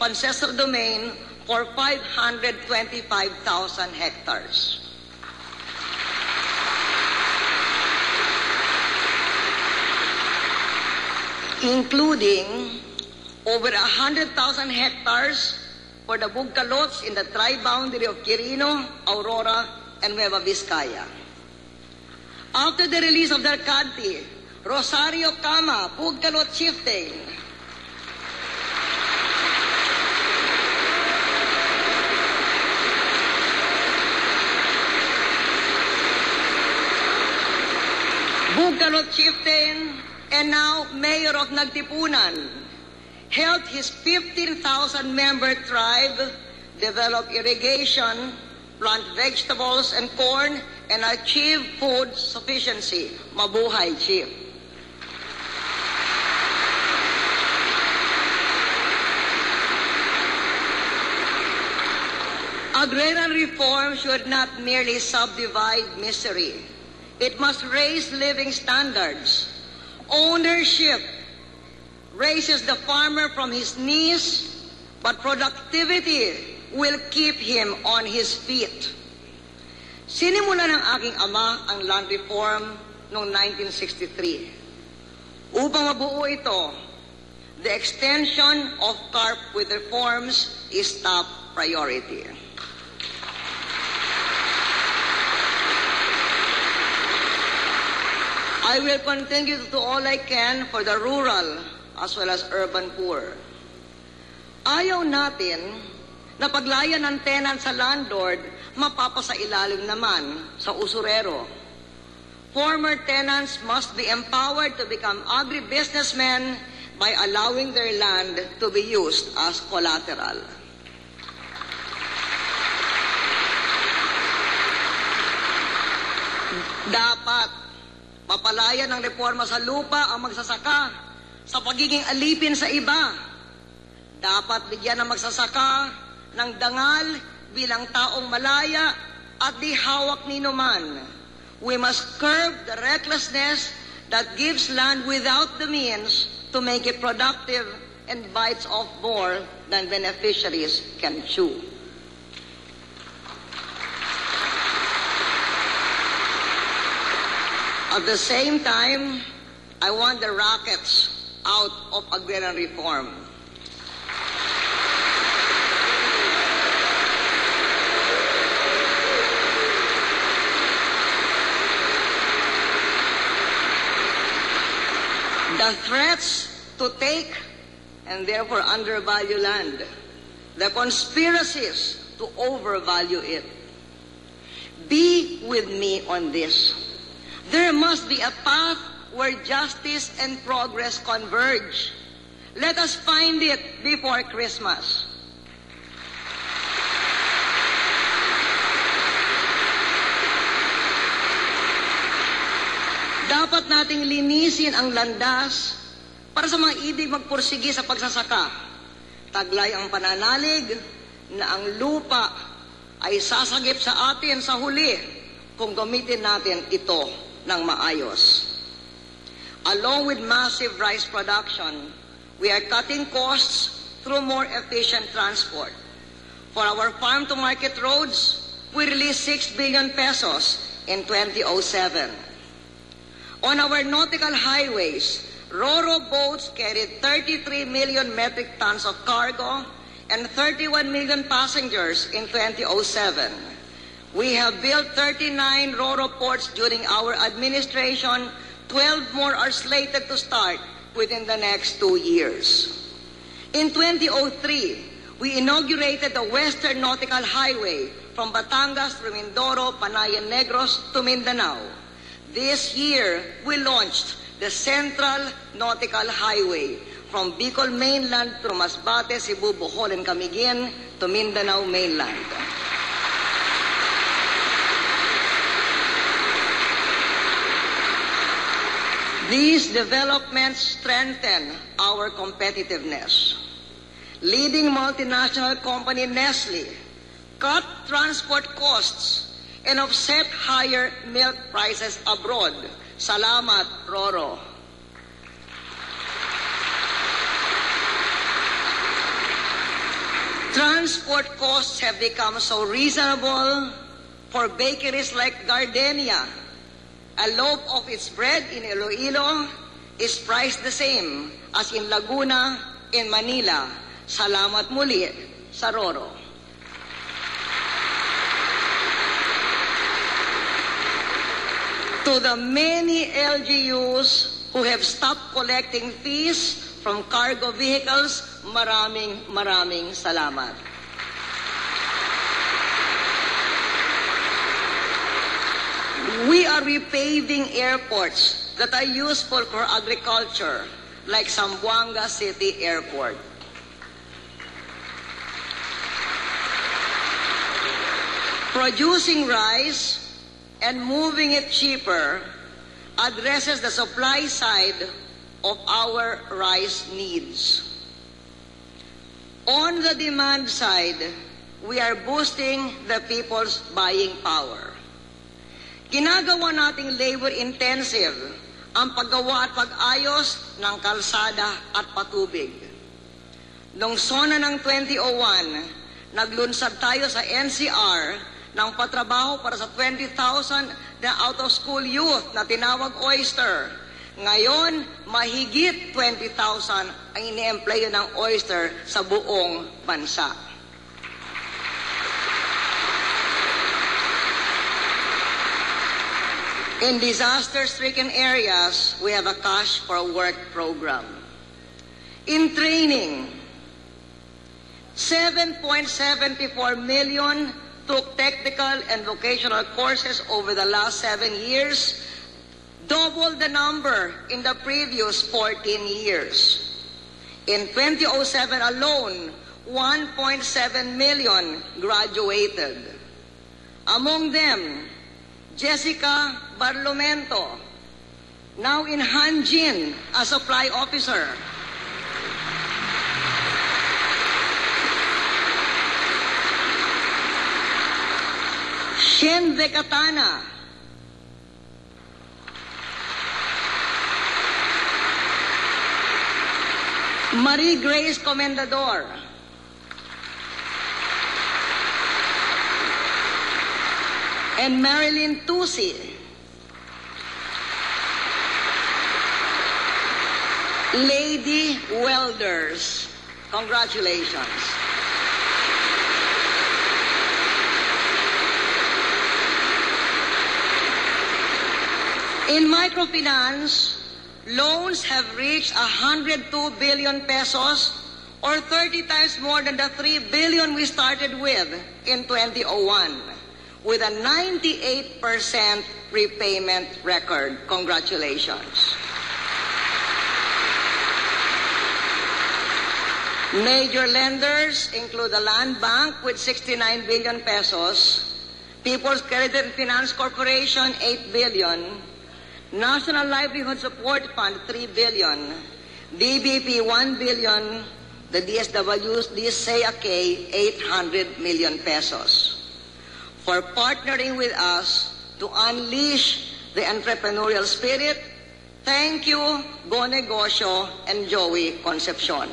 Possessor domain for 525,000 hectares. Including over 100,000 hectares for the Bugkalots in the tri-boundary of Quirino, Aurora, and Nueva Vizcaya. After the release of their Canti, Rosario Cama, Bugkalot chieftain, and now mayor of Nagtipunan, helped his 15,000-member tribe develop irrigation, plant vegetables and corn, and achieve food sufficiency. Mabuhay, Chief. Agrarian reform should not merely subdivide misery. It must raise living standards. Ownership raises the farmer from his knees, but productivity will keep him on his feet. Sinimula ng aking ama ang land reform noong 1963. Upang mabuo ito, the extension of CARP with reforms is top priority. I will continue to do all I can for the rural as well as urban poor. Ayaw natin na paglaya ng tenant sa landlord, mapapasailalim naman sa usurero. Former tenants must be empowered to become agribusinessmen by allowing their land to be used as collateral. Dapat papalaya ng reforma sa lupa ang magsasaka sa pagiging alipin sa iba. Dapat bigyan ng magsasaka ng dangal bilang taong malaya at di hawak ni numan. We must curb the recklessness that gives land without the means to make it productive and bites off more than beneficiaries can chew. At the same time, I want the rackets out of agrarian reform. The threats to take and therefore undervalue land, the conspiracies to overvalue it. Be with me on this. There must be a path where justice and progress converge. Let us find it before Christmas. Dapat nating linisin ang landas para sa mga ibig magpursigi sa pagsasaka. Taglay ang pananalig na ang lupa ay sasagip sa atin sa huli kung gamitin natin ito ng maayos. Along with massive rice production, we are cutting costs through more efficient transport. For our farm-to-market roads, we released 6 billion pesos in 2007. On our nautical highways, Ro-Ro boats carried 33 million metric tons of cargo and 31 million passengers in 2007. We have built 39 Ro-Ro ports during our administration. 12 more are slated to start within the next 2 years. In 2003, we inaugurated the Western Nautical Highway from Batangas through Mindoro, Panay, and Negros to Mindanao. This year, we launched the Central Nautical Highway from Bicol mainland through Masbate, Cebu, Bohol, and Camiguin to Mindanao mainland. These developments strengthen our competitiveness. Leading multinational company Nestle cut transport costs and offset higher milk prices abroad. Salamat, Ro-Ro. Transport costs have become so reasonable for bakeries like Gardenia. A loaf of its bread in Iloilo is priced the same as in Laguna, in Manila. Salamat muli sa Roro. To the many LGUs who have stopped collecting fees from cargo vehicles, maraming salamat. We are repaving airports that are useful for agriculture, like Zamboanga City Airport. Producing rice and moving it cheaper addresses the supply side of our rice needs. On the demand side, we are boosting the people's buying power. Ginagawa nating labor-intensive ang paggawa at pag-ayos ng kalsada at patubig. Noong SONA ng 2001, naglunsad tayo sa NCR ng patrabaho para sa 20,000 na out-of-school youth na tinawag Oyster. Ngayon, mahigit 20,000 ang ini-employ ng Oyster sa buong bansa. In disaster-stricken areas, we have a Cash for Work program. In training, 7.74 million took technical and vocational courses over the last 7 years, double the number in the previous 14 years. In 2007 alone, 1.7 million graduated. Among them, Jessica Barlomento, now in Hanjin as supply officer. Shen Decatana, Marie Grace Comendador, and Marilyn Tusi. Lady Welders, congratulations. In microfinance, loans have reached 102 billion pesos, or 30 times more than the 3 billion we started with in 2001, with a 98% repayment record. Congratulations. Major lenders include the Land Bank with 69 billion pesos, People's Credit and Finance Corporation 8 billion, National Livelihood Support Fund 3 billion, DBP 1 billion, the DSW's DSAK 800 million pesos. For partnering with us to unleash the entrepreneurial spirit, thank you, Go Negosyo and Joey Concepcion.